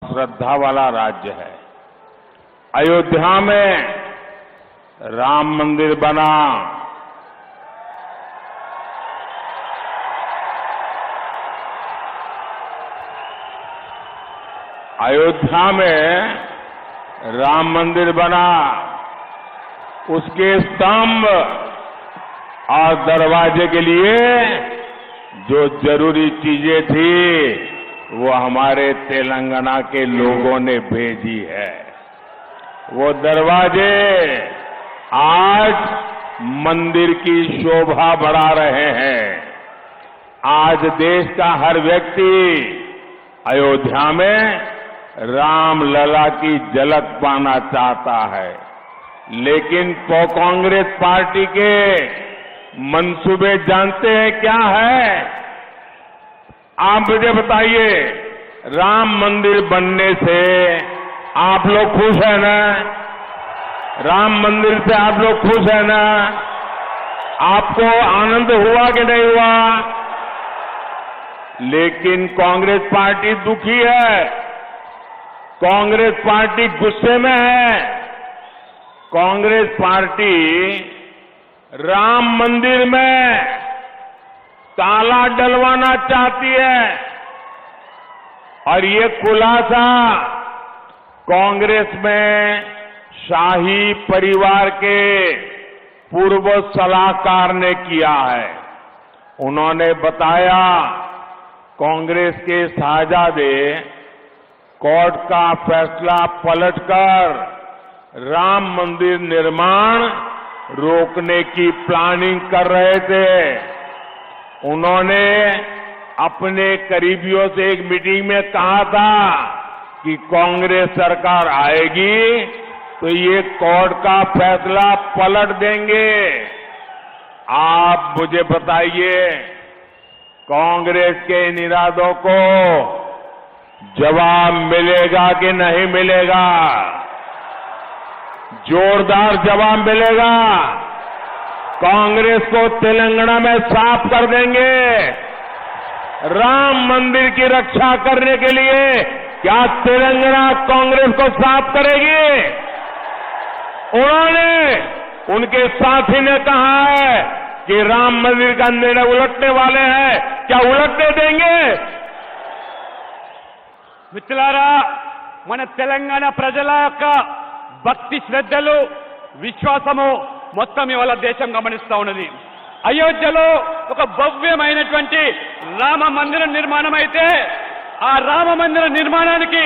श्रद्धा वाला राज्य है। अयोध्या में राम मंदिर बना, अयोध्या में राम मंदिर बना, उसके स्तंभ और दरवाजे के लिए जो जरूरी चीजें थी वो हमारे तेलंगाना के लोगों ने भेजी है। वो दरवाजे आज मंदिर की शोभा बढ़ा रहे हैं। आज देश का हर व्यक्ति अयोध्या में राम लला की झलक पाना चाहता है, लेकिन कांग्रेस पार्टी के मंसूबे जानते हैं क्या है? आप मुझे बताइए, राम मंदिर बनने से आप लोग खुश हैं ना? राम मंदिर से आप लोग खुश हैं ना? आपको आनंद हुआ कि नहीं हुआ? लेकिन कांग्रेस पार्टी दुखी है, कांग्रेस पार्टी गुस्से में है। कांग्रेस पार्टी राम मंदिर में ताला डलवाना चाहती है और ये खुलासा कांग्रेस में शाही परिवार के पूर्व सलाहकार ने किया है। उन्होंने बताया कांग्रेस के साहजादे कोर्ट का फैसला पलटकर राम मंदिर निर्माण रोकने की प्लानिंग कर रहे थे। उन्होंने अपने करीबियों से एक मीटिंग में कहा था कि कांग्रेस सरकार आएगी तो ये कोर्ट का फैसला पलट देंगे। आप मुझे बताइए, कांग्रेस के इन इरादों को जवाब मिलेगा कि नहीं मिलेगा? जोरदार जवाब मिलेगा। कांग्रेस को तेलंगाना में साफ कर देंगे। राम मंदिर की रक्षा करने के लिए क्या तेलंगाना कांग्रेस को साफ करेगी? उन्होंने, उनके साथी ने कहा है कि राम मंदिर का निर्णय उलटने वाले हैं, क्या उलटने देंगे? మిత్రులారా, మన తెలంగాణ ప్రజల యొక్క భక్తి శ్రద్ధలు విశ్వాసము మొత్తం ఇవాళ దేశం గమనిస్తా ఉన్నది. అయోధ్యలో ఒక భవ్యమైనటువంటి రామ మందిర నిర్మాణం అయితే ఆ రామ మందిర నిర్మాణానికి,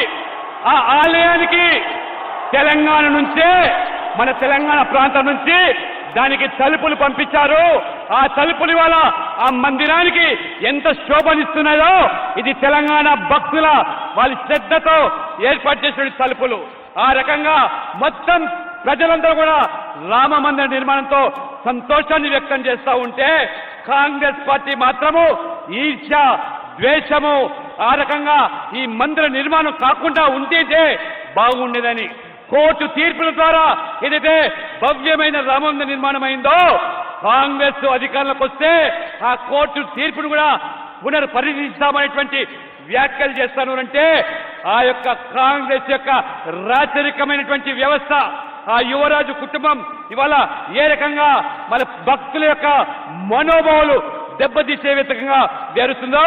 ఆ ఆలయానికి తెలంగాణ నుంచే, మన తెలంగాణ ప్రాంతం నుంచి దానికి తలుపులు పంపించారు. ఆ తలుపులు వల్ల ఆ మందిరానికి ఎంత శోభనిస్తున్నాయో ఇది తెలంగాణ భక్తుల వాళ్ళ శ్రద్ధతో ఏర్పాటు చేసిన తలుపులు. ఆ రకంగా మొత్తం ప్రజలందరూ కూడా రామ మందిర నిర్మాణంతో సంతోషాన్ని వ్యక్తం చేస్తూ ఉంటే కాంగ్రెస్ పార్టీ మాత్రము ఈర్ష్య, ద్వేషము, ఆ రకంగా ఈ మందిర నిర్మాణం కాకుండా ఉంటే బాగుండేదని కోర్టు తీర్పుల ద్వారా ఏదైతే భవ్యమైన రామ మందిర నిర్మాణం అయిందో, కాంగ్రెస్ అధికారంలోకి వస్తే ఆ కోర్టు తీర్పును కూడా పునర్పరిశీలిస్తామనేటువంటి వ్యాఖ్యలు చేస్తాను. అంటే ఆ యొక్క కాంగ్రెస్ యొక్క రాచరికమైనటువంటి వ్యవస్థ, ఆ యువరాజు కుటుంబం ఇవాళ ఏ రకంగా మన భక్తుల యొక్క మనోభావాలు దెబ్బతీసే విధంగా జరుగుతుందో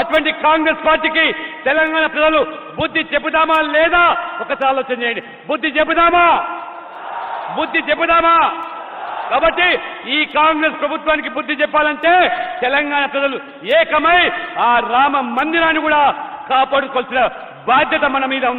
అటువంటి కాంగ్రెస్ పార్టీకి తెలంగాణ ప్రజలు బుద్ధి చెబుదామా లేదా? ఒకసారి ఆలోచన చేయండి. బుద్ధి చెబుదామా? బుద్ధి చెబుదామా? కాబట్టి ఈ కాంగ్రెస్ ప్రభుత్వానికి బుద్ధి చెప్పాలంటే తెలంగాణ ప్రజలు ఏకమై ఆ రామ మందిరాన్ని కూడా కాపాడుకోవాల్సిన బాధ్యత మన మీద ఉంది.